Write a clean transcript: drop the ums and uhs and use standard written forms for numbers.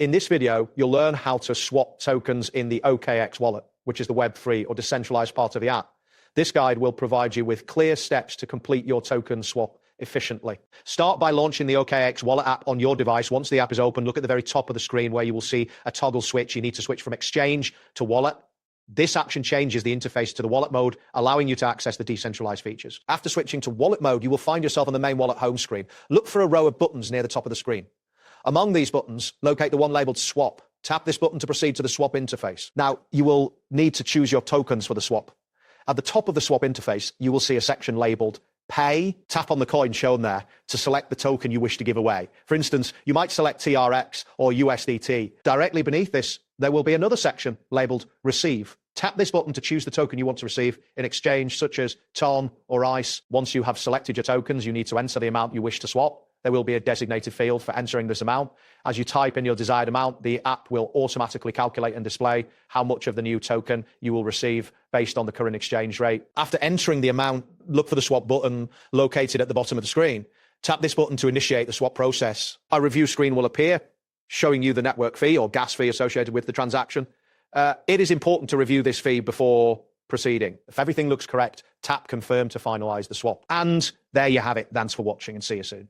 In this video, you'll learn how to swap tokens in the OKX wallet, which is the Web3 or decentralized part of the app. This guide will provide you with clear steps to complete your token swap efficiently. Start by launching the OKX wallet app on your device. Once the app is open, look at the very top of the screen where you will see a toggle switch. You need to switch from exchange to wallet. This action changes the interface to the wallet mode, allowing you to access the decentralized features. After switching to wallet mode, you will find yourself on the main wallet home screen. Look for a row of buttons near the top of the screen. Among these buttons, locate the one labeled swap. Tap this button to proceed to the swap interface. Now, you will need to choose your tokens for the swap. At the top of the swap interface, you will see a section labeled Pay. Tap on the coin shown there to select the token you wish to give away. For instance, you might select TRX or USDT. Directly beneath this, there will be another section labeled Receive. Tap this button to choose the token you want to receive in exchange, such as TON or ICE. Once you have selected your tokens, you need to enter the amount you wish to swap. There will be a designated field for entering this amount. As you type in your desired amount, the app will automatically calculate and display how much of the new token you will receive based on the current exchange rate. After entering the amount, look for the swap button located at the bottom of the screen. Tap this button to initiate the swap process. A review screen will appear, showing you the network fee or gas fee associated with the transaction. It is important to review this fee before proceeding. If everything looks correct, tap confirm to finalize the swap. And there you have it. Thanks for watching and see you soon.